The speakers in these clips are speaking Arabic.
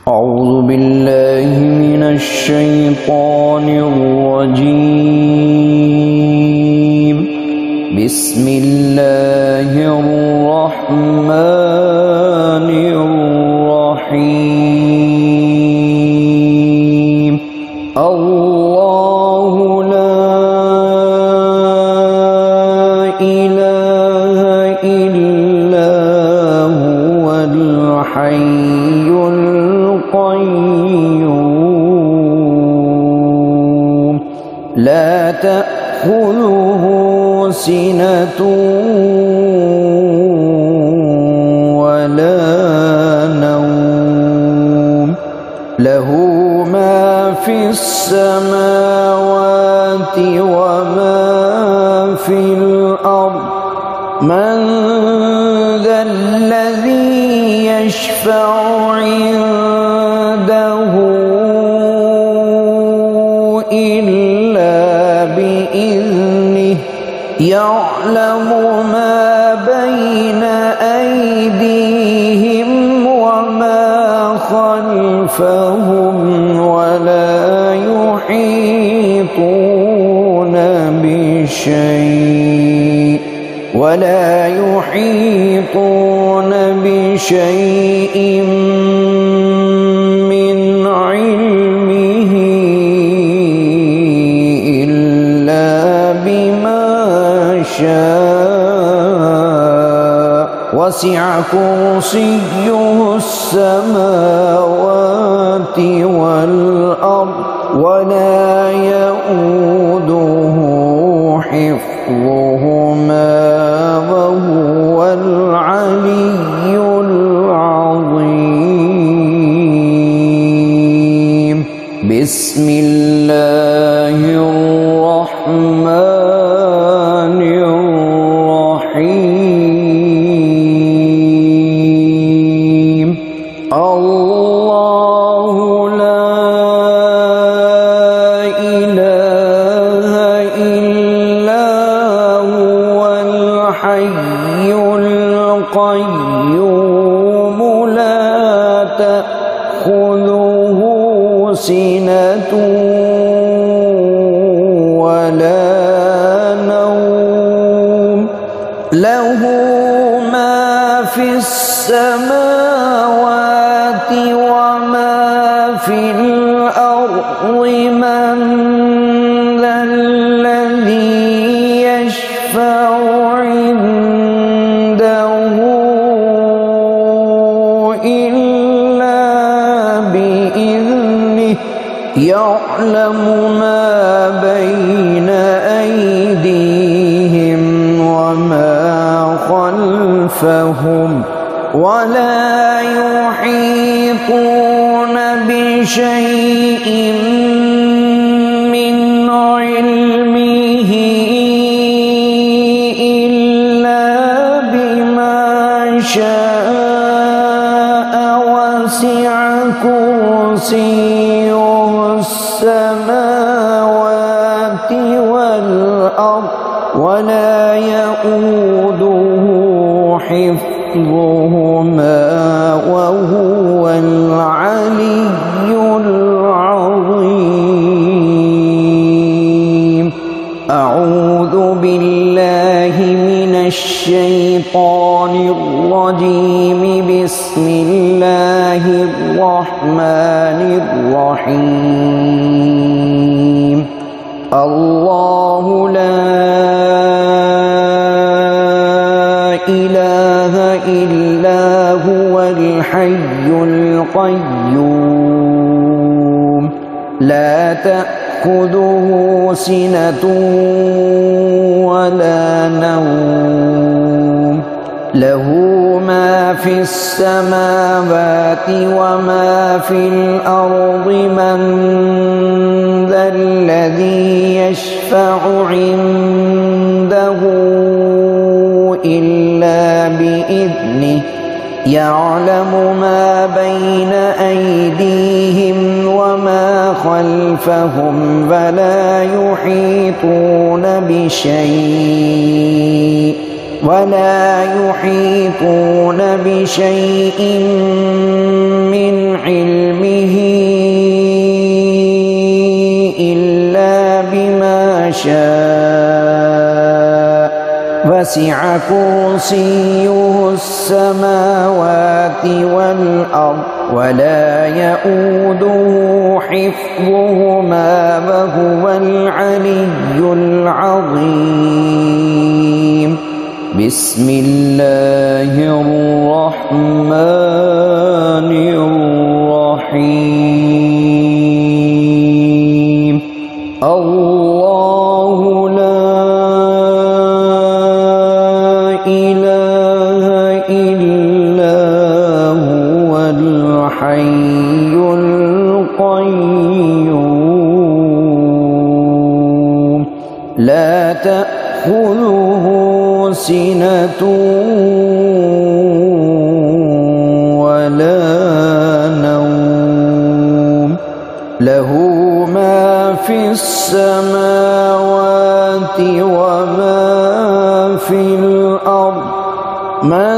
أعوذ بالله من الشيطان الرجيم. بسم الله الرحمن الرحيم. الله لا إله إلا هو الحي القيوم لا تأخذه سنة ولا نوم له ما في السماوات وما في الأرض من ذا الذي يشفع عنده إلا بإذنه يعلم ما بين أيديهم وما خلفهم ولا يحيطون بشيء من علمه إلا بما شاء وسع كرسيه السماوات والأرض ولا يؤوده حفظهما وهو العلي العظيم. بسم الله الرحمن الرحيم. الله لا إله إلا هو الحي القيوم لا تأخذه سنة ولا نوم له ما في السماوات وما في الأرض من ذا الذي يشفع عنده إلا بإذنه يعلم ما بين أيديهم وما خلفهم ولا يحيطون بشيء من علمه إلا بما شاء وسع كرسيه السماوات والأرض ولا يؤوده حفظهما وهو العلي العظيم. أعوذ بالله من الشيطان الرجيم. بسم الله الرحمن الرحيم. الله لا إله إلا هو الحي القيوم لا تأخذه سنة ولا نوم له ما في السماوات وما في الأرض من ذا الذي يشفع عنده إلا بإذنه يعلم ما بين أيديهم وما خلفهم ولا يحيطون بشيء من علمه وسع كرسيه السماوات والأرض ولا يؤوده حفظهما وهو العلي العظيم. بسم الله الرحمن الرحيم. الله لا إله إلا هو الحي القيوم لا تأخذه سنة ولا نوم له ما في السماوات وما في الأرض من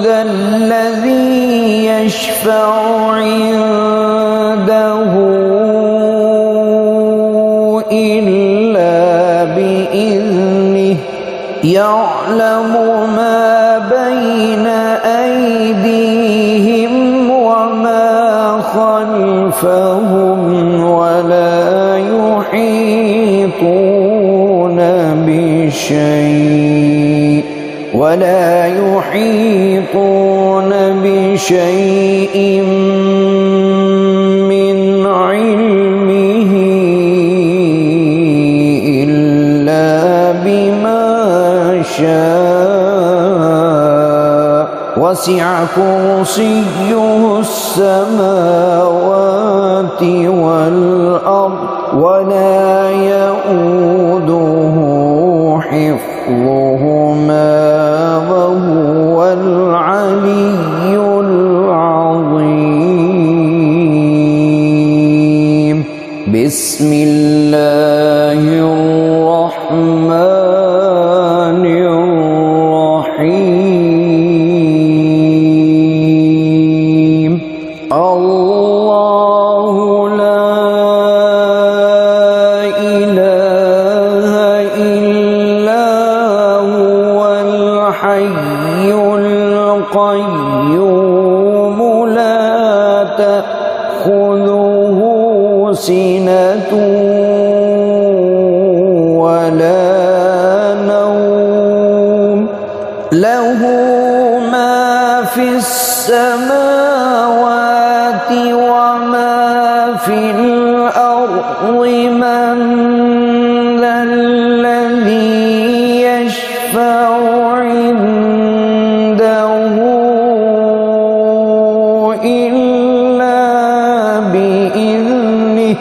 ذا الذي يشفع عنده إلا بإذنه يعلم ما بين أيديهم وما خلفهم ولا يحيطون بشيء من علمه إلا بما شاء وسع كرسيه السماوات والأرض ولا يؤوده حفظهما وهو العلي العظيم. بسم الله الرحمن الرحيم. الله لا إله إلا هو الحي القيوم لا تأخذه سنة ولا نوم له ما في السماوات وما في الأرض من ذا الذي يشفع عنده إلا بإذنه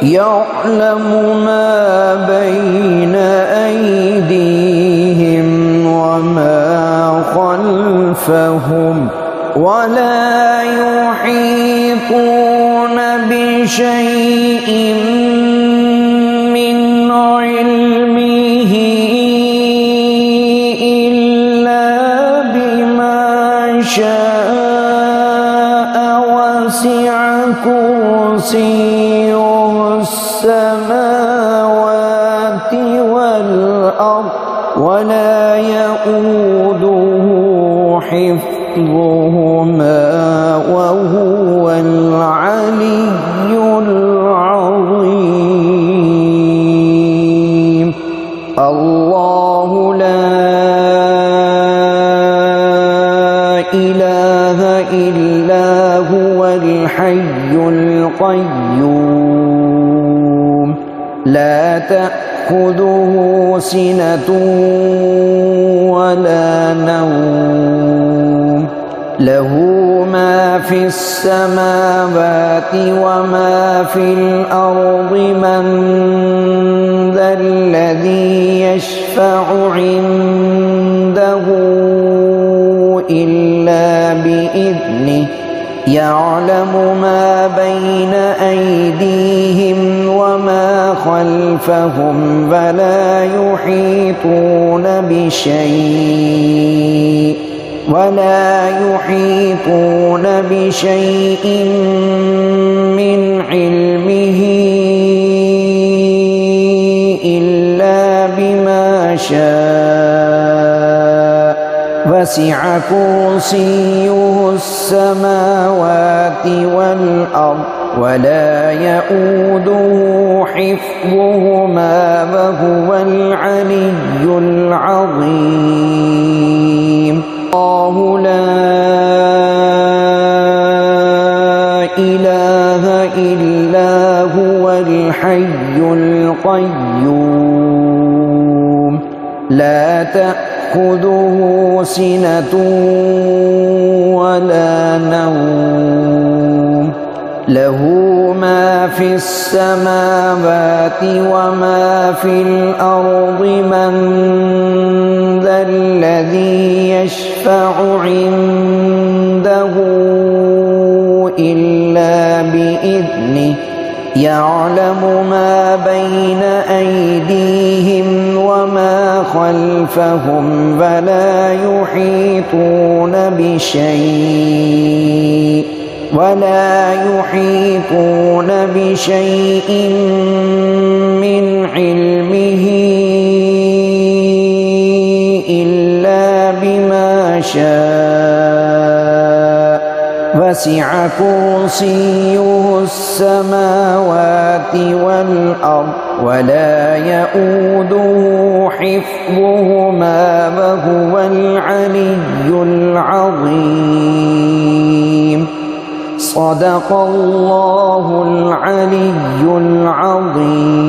يعلم ما بين أيديهم وما خلفهم ولا يحيطون بشيء من علمه إلا بما شاء وسع كرسيه السماوات والأرض ولا يؤوده حفظهما وهو العلي العظيم. الله لا إله إلا هو الحي القيوم لا تأخذه سنة ولا نوم له ما في السماوات وما في الأرض من ذا الذي يشفع عنده إلا بإذنه يعلم ما بين أيديهم وما خلفهم ولا يحيطون بشيء من علمه إلا بما شاء وسع كرسيه السماوات والأرض ولا يؤوده حفظهما وهو العلي العظيم. الله لا إله إلا هو الحي القيوم لا تأخذه سنة ولا نوم له ما في السماوات وما في الأرض من ذا الذي يشفع عنده إلا بإذنه يعلم ما بين أيديهم وما خلفهم ولا يحيطون بشيء من علمه إلا بما شاء وسع كرسيه السماوات والأرض ولا يؤوده حفظهما وهو العلي العظيم. صدق الله العلي العظيم.